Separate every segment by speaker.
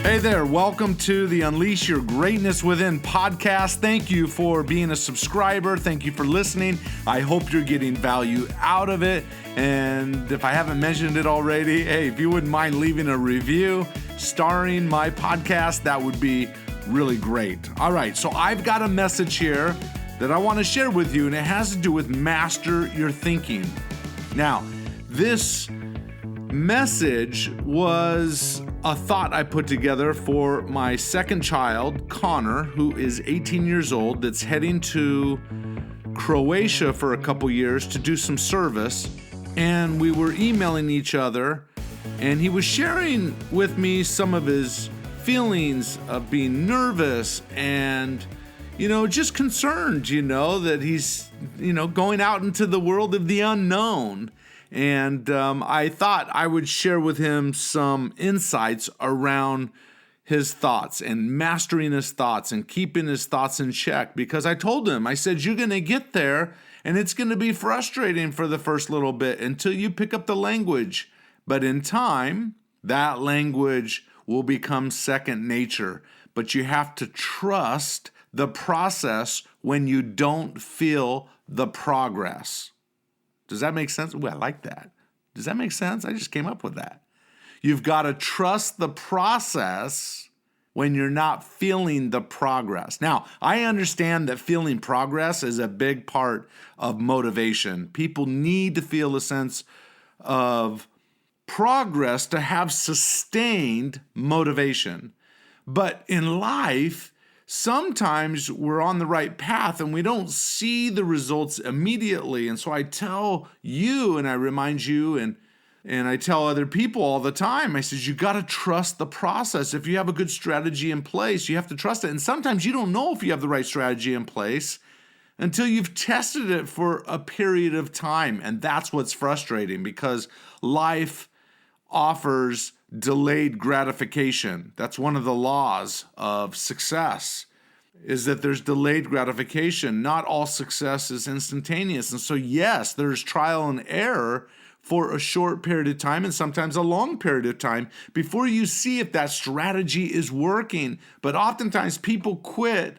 Speaker 1: Hey there, welcome to the Unleash Your Greatness Within podcast. Thank you for being a subscriber. Thank you for listening. I hope you're getting value out of it. And if I haven't mentioned it already, hey, if you wouldn't mind leaving a review starring my podcast, that would be really great. All right, so I've got a message here that I want to share with you, and it has to do with master your thinking. Now, this message was a thought I put together for my second child, Connor, who is 18 years old, that's heading to Croatia for a couple years to do some service. And we were emailing each other, and he was sharing with me some of his feelings of being nervous and, just concerned, that he's, going out into the world of the unknown. And I thought I would share with him some insights around his thoughts and mastering his thoughts and keeping his thoughts in check. Because I told him, I said, you're going to get there and it's going to be frustrating for the first little bit until you pick up the language. But in time, that language will become second nature. But you have to trust the process when you don't feel the progress. Does that make sense? Ooh, I like that. Does that make sense? I just came up with that. You've got to trust the process when you're not feeling the progress. Now, I understand that feeling progress is a big part of motivation. People need to feel a sense of progress to have sustained motivation. But in life, sometimes we're on the right path and we don't see the results immediately. And so I tell you, and I remind you, and I tell other people all the time, I says, you got to trust the process. If you have a good strategy in place, you have to trust it. And sometimes you don't know if you have the right strategy in place until you've tested it for a period of time. And that's what's frustrating, because life offers delayed gratification. That's one of the laws of success, is that there's delayed gratification. Not all success is instantaneous. And so, yes, there's trial and error for a short period of time and sometimes a long period of time before you see if that strategy is working. But oftentimes people quit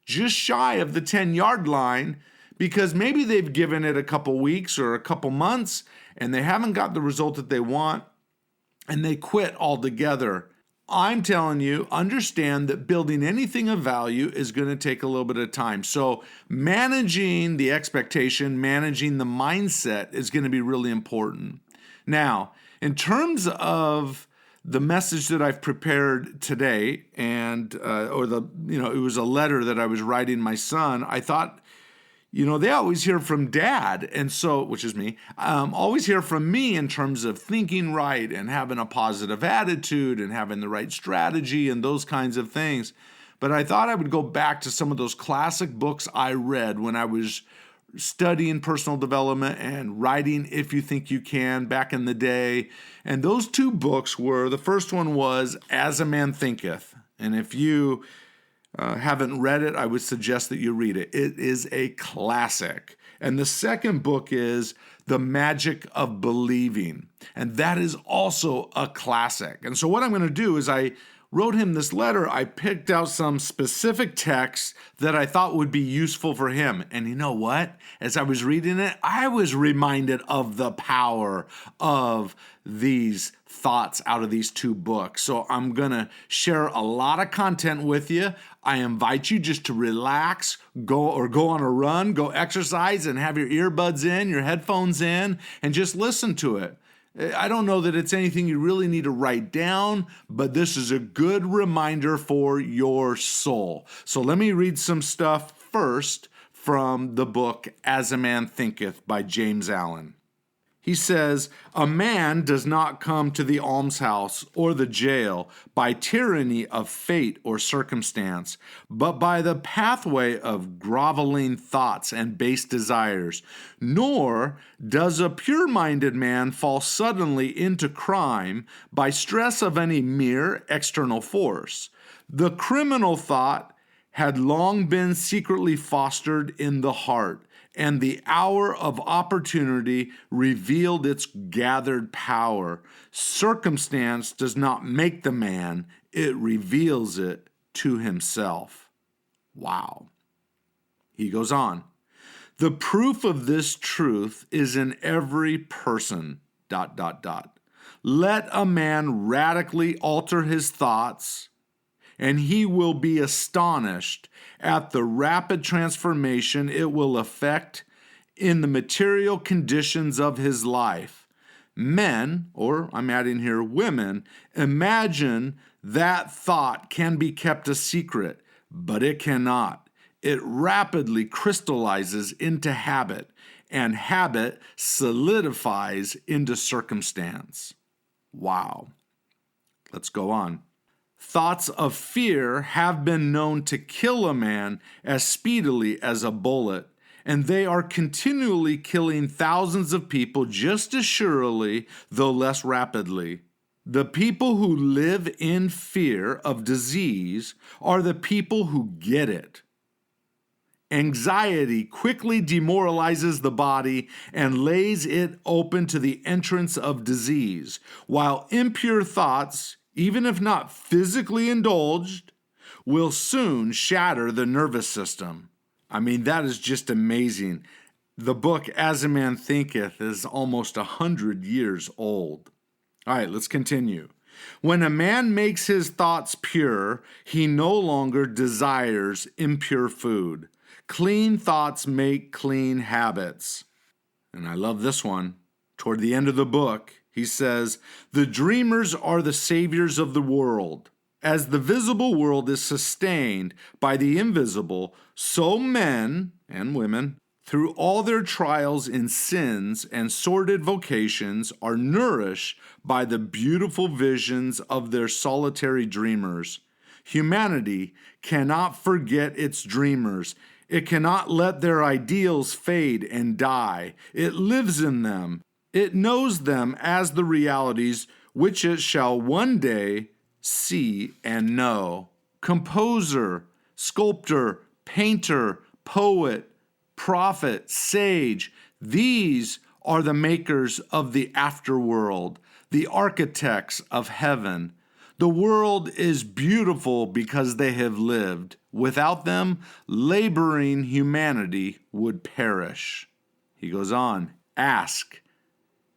Speaker 1: just shy of the 10-yard line because maybe they've given it a couple weeks or a couple months and they haven't got the result that they want, and they quit altogether. I'm telling you, understand that building anything of value is going to take a little bit of time. So managing the expectation, managing the mindset is going to be really important. Now, in terms of the message that I've prepared today, and it was a letter that I was writing my son, I thought, they always hear from dad, and so, which is me, always hear from me in terms of thinking right and having a positive attitude and having the right strategy and those kinds of things. But I thought I would go back to some of those classic books I read when I was studying personal development and writing If You Think You Can back in the day. And those two books were, the first one was As a Man Thinketh. And if you haven't read it, I would suggest that you read it. It is a classic. And the second book is The Magic of Believing. And that is also a classic. And so what I'm going to do is I wrote him this letter. I picked out some specific texts that I thought would be useful for him. And you know what? As I was reading it, I was reminded of the power of these thoughts out of these two books. So I'm going to share a lot of content with you. I invite you just to relax, go on a run, go exercise, and have your earbuds in, your headphones in, and just listen to it. I don't know that it's anything you really need to write down, but this is a good reminder for your soul. So let me read some stuff first from the book As a Man Thinketh by James Allen. He says, a man does not come to the almshouse or the jail by tyranny of fate or circumstance, but by the pathway of groveling thoughts and base desires. Nor does a pure-minded man fall suddenly into crime by stress of any mere external force. The criminal thought had long been secretly fostered in the heart, and the hour of opportunity revealed its gathered power. Circumstance does not make the man, it reveals it to himself. Wow. He goes on. The proof of this truth is in every person, ... Let a man radically alter his thoughts, and he will be astonished at the rapid transformation it will effect in the material conditions of his life. Men, or I'm adding here women, imagine that thought can be kept a secret, but it cannot. It rapidly crystallizes into habit, and habit solidifies into circumstance. Wow. Let's go on. Thoughts of fear have been known to kill a man as speedily as a bullet, and they are continually killing thousands of people just as surely, though less rapidly. The people who live in fear of disease are the people who get it. Anxiety quickly demoralizes the body and lays it open to the entrance of disease, while impure thoughts, even if not physically indulged, will soon shatter the nervous system. I mean, that is just amazing. The book, As a Man Thinketh, is almost 100 years old. All right, let's continue. When a man makes his thoughts pure, he no longer desires impure food. Clean thoughts make clean habits. And I love this one. Toward the end of the book, he says, the dreamers are the saviors of the world. As the visible world is sustained by the invisible, so men and women, through all their trials in sins and sordid vocations, are nourished by the beautiful visions of their solitary dreamers. Humanity cannot forget its dreamers. It cannot let their ideals fade and die. It lives in them. It knows them as the realities which it shall one day see and know. Composer, sculptor, painter, poet, prophet, sage, these are the makers of the afterworld, the architects of heaven. The world is beautiful because they have lived. Without them, laboring humanity would perish. He goes on, ask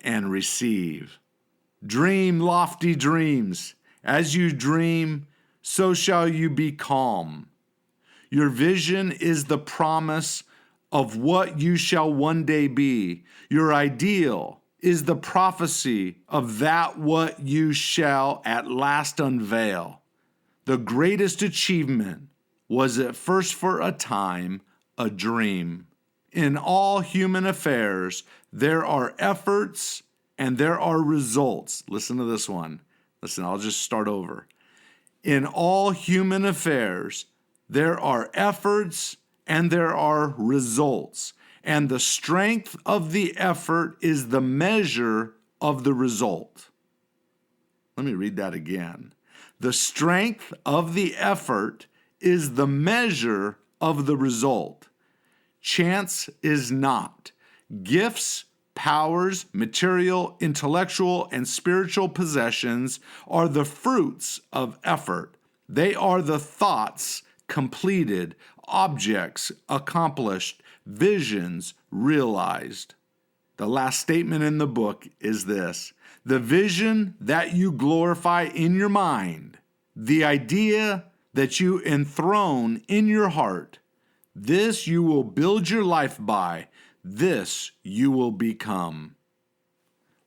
Speaker 1: and receive. Dream lofty dreams. As you dream, so shall you be calm. Your vision is the promise of what you shall one day be. Your ideal is the prophecy of that what you shall at last unveil. The greatest achievement was at first for a time a dream. In all human affairs, there are efforts and there are results. Listen to this one. Listen, I'll just start over. In all human affairs, there are efforts and there are results. And the strength of the effort is the measure of the result. Let me read that again. The strength of the effort is the measure of the result. Chance is not. Gifts, powers, material, intellectual, and spiritual possessions are the fruits of effort. They are the thoughts completed, objects accomplished, visions realized. The last statement in the book is this: the vision that you glorify in your mind, the idea that you enthrone in your heart, this you will build your life by, this you will become.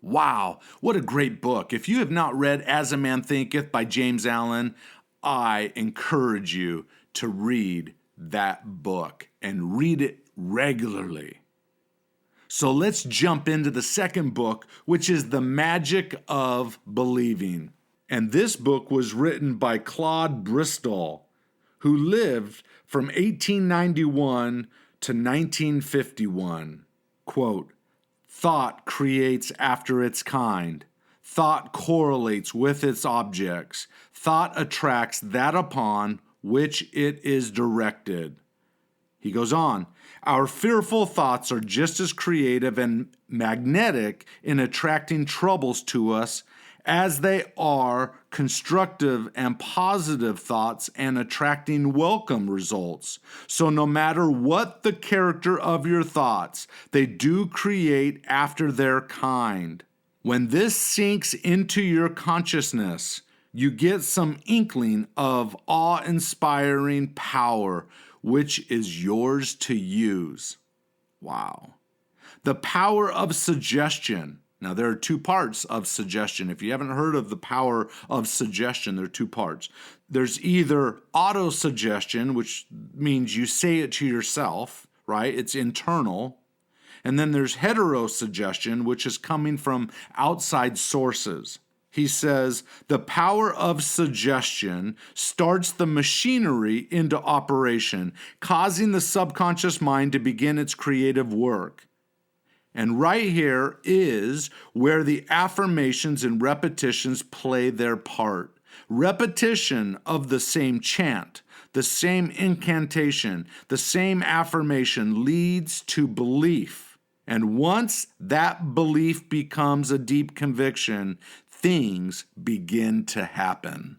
Speaker 1: Wow, what a great book. If you have not read As a Man Thinketh by James Allen, I encourage you to read that book and read it regularly. So let's jump into the second book, which is The Magic of Believing. And this book was written by Claude Bristol, who lived from 1891 to 1951. Quote, thought creates after its kind. Thought correlates with its objects. Thought attracts that upon which it is directed. He goes on, our fearful thoughts are just as creative and magnetic in attracting troubles to us as they are constructive and positive thoughts and attracting welcome results. So no matter what the character of your thoughts, they do create after their kind. When this sinks into your consciousness, you get some inkling of awe-inspiring power, which is yours to use. Wow. The power of suggestion. Now, there are two parts of suggestion. If you haven't heard of the power of suggestion, there are two parts. There's either auto-suggestion, which means you say it to yourself, right? It's internal. And then there's heterosuggestion, which is coming from outside sources. He says, the power of suggestion starts the machinery into operation, causing the subconscious mind to begin its creative work. And right here is where the affirmations and repetitions play their part. Repetition of the same chant, the same incantation, the same affirmation leads to belief. And once that belief becomes a deep conviction, things begin to happen.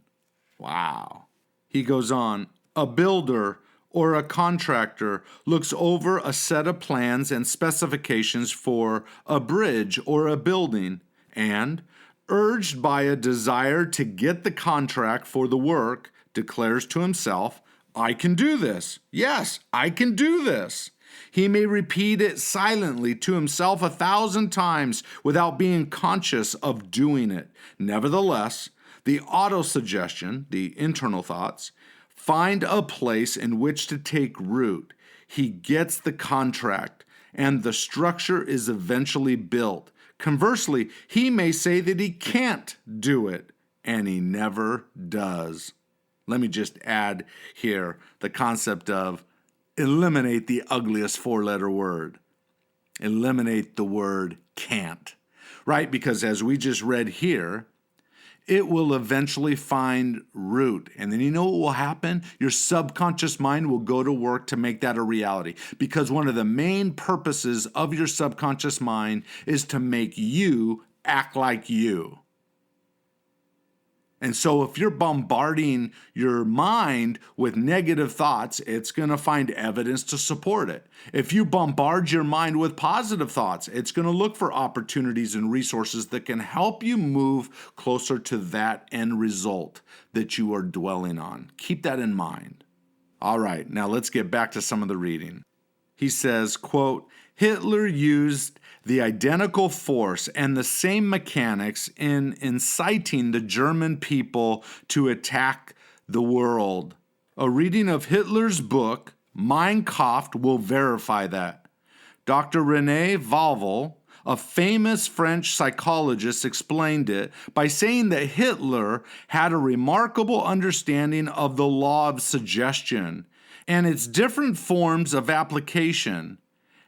Speaker 1: Wow. He goes on, a builder or a contractor looks over a set of plans and specifications for a bridge or a building, and, urged by a desire to get the contract for the work, declares to himself, I can do this. Yes, I can do this. He may repeat it silently to himself 1,000 times without being conscious of doing it. Nevertheless, the autosuggestion, the internal thoughts, find a place in which to take root. He gets the contract, and the structure is eventually built. Conversely, he may say that he can't do it, and he never does. Let me just add here the concept of eliminate the ugliest four-letter word. Eliminate the word can't, right? Because as we just read here, it will eventually find root. And then you know what will happen? Your subconscious mind will go to work to make that a reality. Because one of the main purposes of your subconscious mind is to make you act like you. And so if you're bombarding your mind with negative thoughts, it's going to find evidence to support it. If you bombard your mind with positive thoughts, it's going to look for opportunities and resources that can help you move closer to that end result that you are dwelling on. Keep that in mind. All right, now let's get back to some of the reading. He says, quote, Hitler used the identical force and the same mechanics in inciting the German people to attack the world. A reading of Hitler's book, Mein Kampf, will verify that. Dr. René Valval, a famous French psychologist, explained it by saying that Hitler had a remarkable understanding of the law of suggestion and its different forms of application.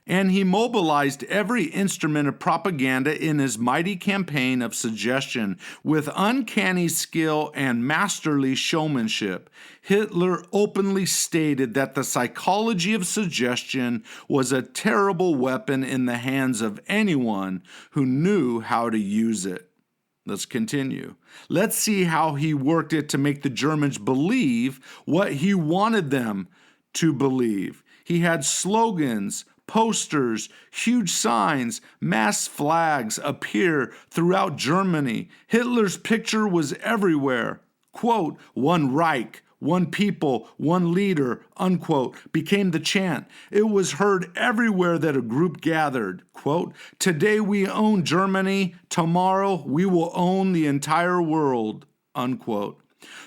Speaker 1: And he mobilized every instrument of propaganda in his mighty campaign of suggestion with uncanny skill and masterly showmanship. Hitler openly stated that the psychology of suggestion was a terrible weapon in the hands of anyone who knew how to use it. Let's continue. Let's see how he worked it to make the Germans believe what he wanted them to believe. He had slogans, posters, huge signs, mass flags appear throughout Germany. Hitler's picture was everywhere. Quote, one Reich, one people, one leader, unquote, became the chant. It was heard everywhere that a group gathered. Quote, today we own Germany, tomorrow we will own the entire world, unquote.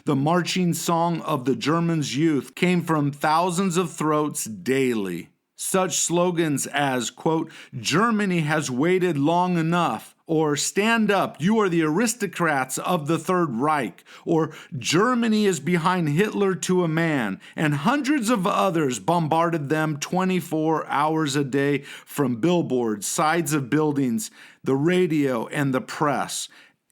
Speaker 1: The marching song of the Germans' youth came from thousands of throats daily. Such slogans as, quote, Germany has waited long enough, or stand up, you are the aristocrats of the Third Reich, or Germany is behind Hitler to a man, and hundreds of others bombarded them 24 hours a day from billboards, sides of buildings, the radio, and the press.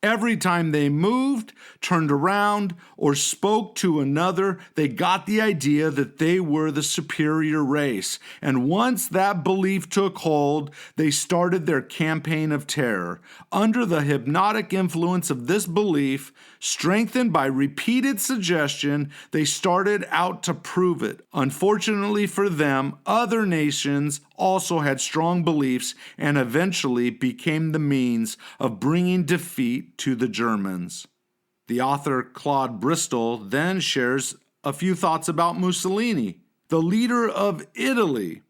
Speaker 1: Every time they moved, turned around, or spoke to another, they got the idea that they were the superior race. And once that belief took hold, they started their campaign of terror. Under the hypnotic influence of this belief, strengthened by repeated suggestion, they started out to prove it. Unfortunately for them, other nations also had strong beliefs and eventually became the means of bringing defeat to the Germans. The author Claude Bristol then shares a few thoughts about Mussolini, the leader of Italy.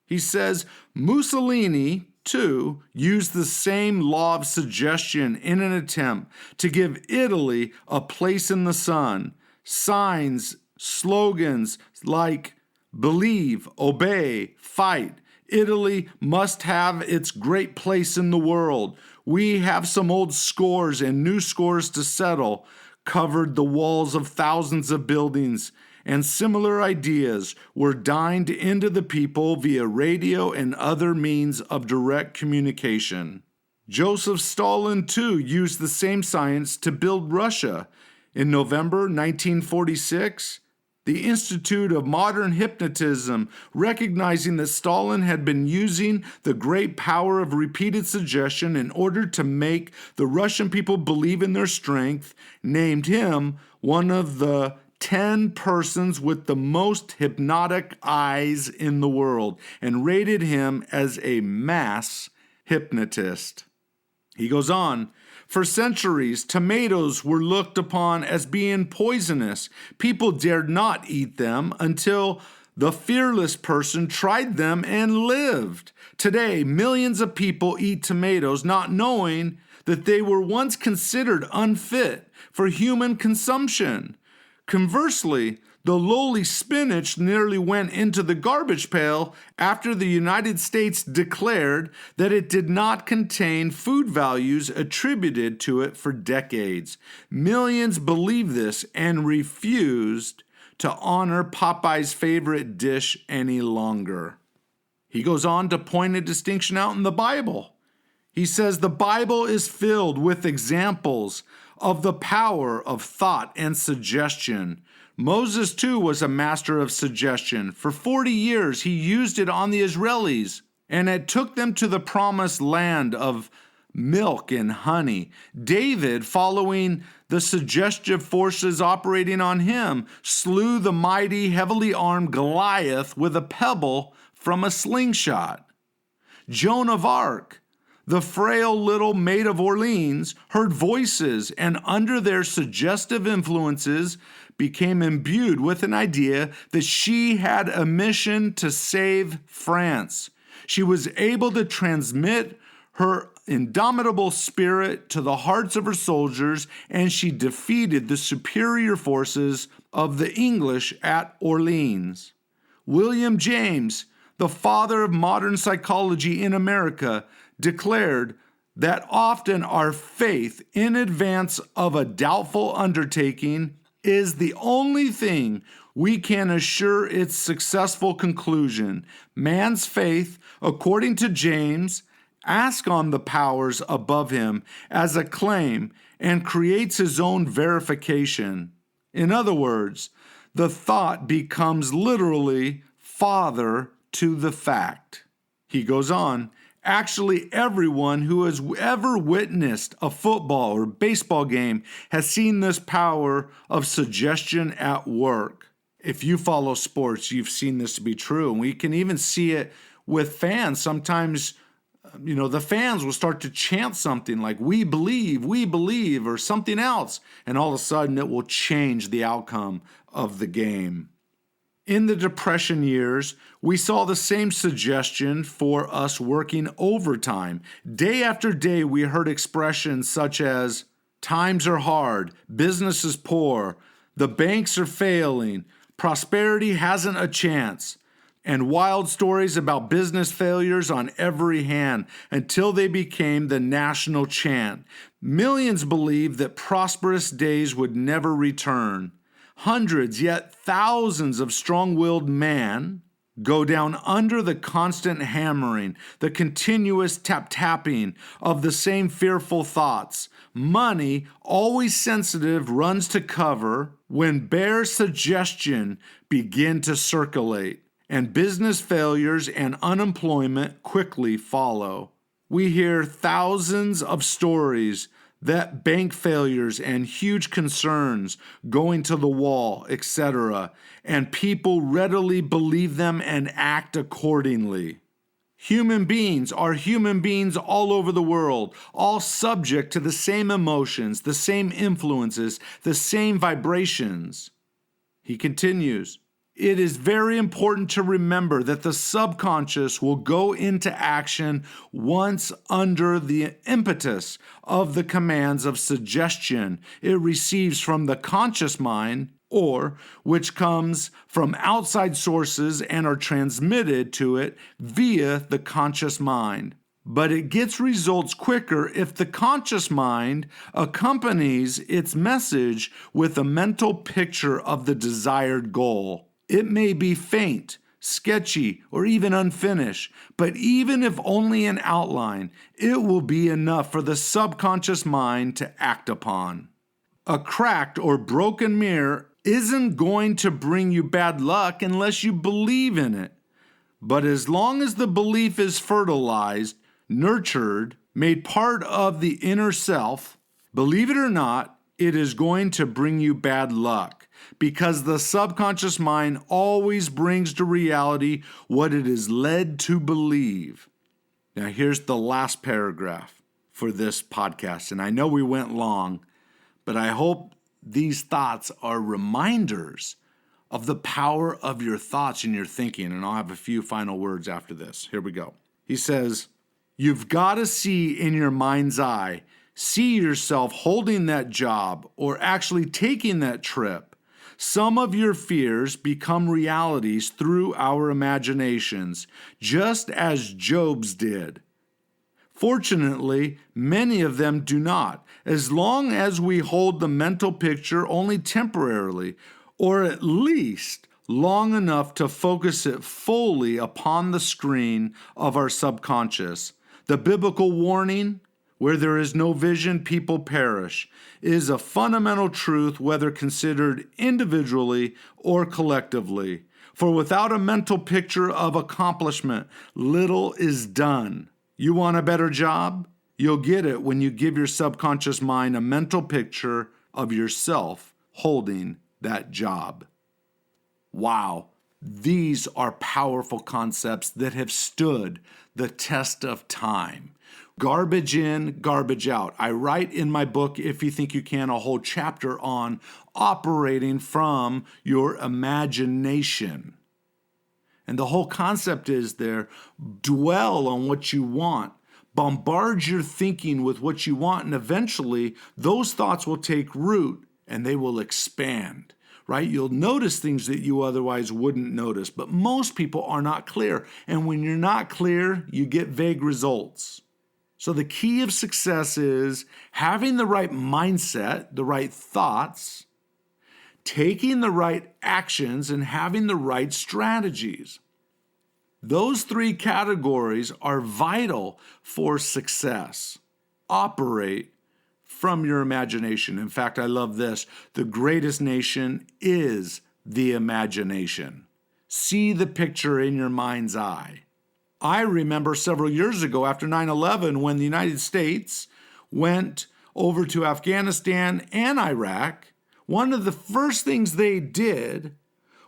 Speaker 1: He says, Mussolini, too, used the same law of suggestion in an attempt to give Italy a place in the sun. Signs, slogans like believe, obey, fight. Italy must have its great place in the world. We have some old scores and new scores to settle, covered the walls of thousands of buildings, and similar ideas were dined into the people via radio and other means of direct communication. Joseph Stalin, too, used the same science to build Russia. In November 1946, the Institute of Modern Hypnotism, recognizing that Stalin had been using the great power of repeated suggestion in order to make the Russian people believe in their strength, named him one of the 10 persons with the most hypnotic eyes in the world and rated him as a mass hypnotist. He goes on, for centuries, tomatoes were looked upon as being poisonous. People dared not eat them until the fearless person tried them and lived. Today, millions of people eat tomatoes not knowing that they were once considered unfit for human consumption. Conversely, the lowly spinach nearly went into the garbage pail after the United States declared that it did not contain food values attributed to it for decades. Millions believed this and refused to honor Popeye's favorite dish any longer. He goes on to point a distinction out in the Bible. He says the Bible is filled with examples of the power of thought and suggestion. Moses, too, was a master of suggestion. For 40 years, he used it on the Israelis, and it took them to the promised land of milk and honey. David, following the suggestive forces operating on him, slew the mighty, heavily armed Goliath with a pebble from a slingshot. Joan of Arc, the frail little maid of Orleans, heard voices and under their suggestive influences became imbued with an idea that she had a mission to save France. She was able to transmit her indomitable spirit to the hearts of her soldiers, and she defeated the superior forces of the English at Orleans. William James, the father of modern psychology in America, declared that often our faith in advance of a doubtful undertaking is the only thing we can assure its successful conclusion. Man's faith, according to James, asks on the powers above him as a claim and creates his own verification. In other words, the thought becomes literally father to the fact. He goes on, actually, everyone who has ever witnessed a football or baseball game has seen this power of suggestion at work. If you follow sports, you've seen this to be true. And we can even see it with fans. Sometimes, the fans will start to chant something like, we believe, or something else. And all of a sudden, it will change the outcome of the game. In the Depression years, we saw the same suggestion for us working overtime. Day after day, we heard expressions such as, times are hard, business is poor, the banks are failing, prosperity hasn't a chance, and wild stories about business failures on every hand until they became the national chant. Millions believed that prosperous days would never return. Hundreds, yet thousands of strong-willed men go down under the constant hammering, the continuous tap-tapping of the same fearful thoughts. Money, always sensitive, runs to cover when bare suggestion begin to circulate, and business failures and unemployment quickly follow. We hear thousands of stories that bank failures and huge concerns going to the wall, etc., and people readily believe them and act accordingly. Human beings are human beings all over the world, all subject to the same emotions, the same influences, the same vibrations. He continues, it is very important to remember that the subconscious will go into action once under the impetus of the commands of suggestion it receives from the conscious mind, or which comes from outside sources and are transmitted to it via the conscious mind. But it gets results quicker if the conscious mind accompanies its message with a mental picture of the desired goal. It may be faint, sketchy, or even unfinished, but even if only an outline, it will be enough for the subconscious mind to act upon. A cracked or broken mirror isn't going to bring you bad luck unless you believe in it. But as long as the belief is fertilized, nurtured, made part of the inner self, believe it or not, it is going to bring you bad luck, because the subconscious mind always brings to reality what it is led to believe. Now here's the last paragraph for this podcast, and I know we went long, but I hope these thoughts are reminders of the power of your thoughts and your thinking, and I'll have a few final words after this. Here we go. He says, you've got to see in your mind's eye, see yourself holding that job or actually taking that trip. Some of your fears become realities through our imaginations, just as Job's did. Fortunately, many of them do not, as long as we hold the mental picture only temporarily, or at least long enough to focus it fully upon the screen of our subconscious. The biblical warning, where there is no vision, people perish, is a fundamental truth whether considered individually or collectively. For without a mental picture of accomplishment, little is done. You want a better job? You'll get it when you give your subconscious mind a mental picture of yourself holding that job. Wow, these are powerful concepts that have stood the test of time. Garbage in, garbage out. I write in my book, If You Think You Can, a whole chapter on operating from your imagination. And the whole concept is there, dwell on what you want. Bombard your thinking with what you want, and eventually those thoughts will take root and they will expand, right? You'll notice things that you otherwise wouldn't notice, but most people are not clear. And when you're not clear, you get vague results. So the key of success is having the right mindset, the right thoughts, taking the right actions, and having the right strategies. Those three categories are vital for success. Operate from your imagination. In fact, I love this. The greatest nation is the imagination. See the picture in your mind's eye. I remember several years ago after 9/11 when the United States went over to Afghanistan and Iraq, one of the first things they did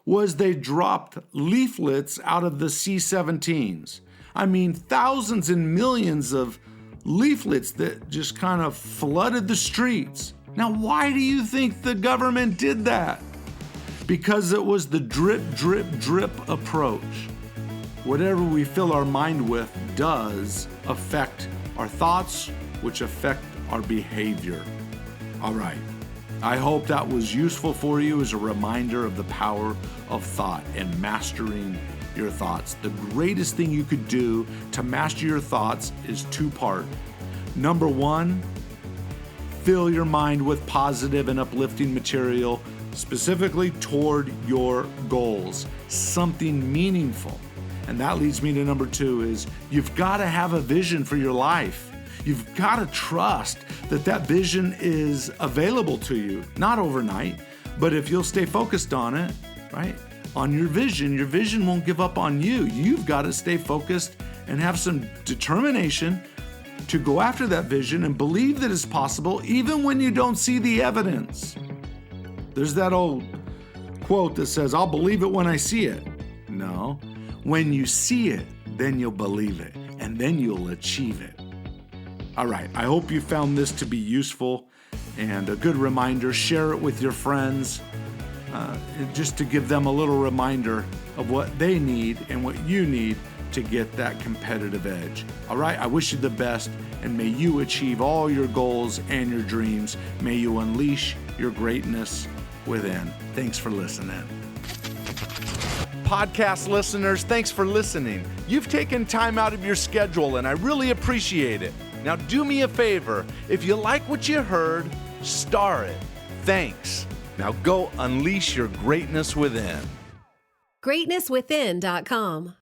Speaker 1: was they dropped leaflets out of the C-17s. I mean, thousands and millions of leaflets that just kind of flooded the streets. Now, why do you think the government did that? Because it was the drip, drip, drip approach. Whatever we fill our mind with does affect our thoughts, which affect our behavior. All right. I hope that was useful for you as a reminder of the power of thought and mastering your thoughts. The greatest thing you could do to master your thoughts is two-part. Number one, fill your mind with positive and uplifting material, specifically toward your goals, something meaningful. And that leads me to number 2 is you've got to have a vision for your life. You've got to trust that that vision is available to you, not overnight, but if you'll stay focused on it, right? On your vision won't give up on you. You've got to stay focused and have some determination to go after that vision and believe that it's possible even when you don't see the evidence. There's that old quote that says, I'll believe it when I see it. No, when you see it, then you'll believe it, and then you'll achieve it. All right, I hope you found this to be useful and a good reminder. Share it with your friends, just to give them a little reminder of what they need and what you need to get that competitive edge. All right, I wish you the best, and may you achieve all your goals and your dreams. May you unleash your greatness within. Thanks for listening. Podcast listeners, thanks for listening. You've taken time out of your schedule, and I really appreciate it. Now do me a favor. If you like what you heard, star it. Thanks. Now go unleash your greatness within.
Speaker 2: GreatnessWithin.com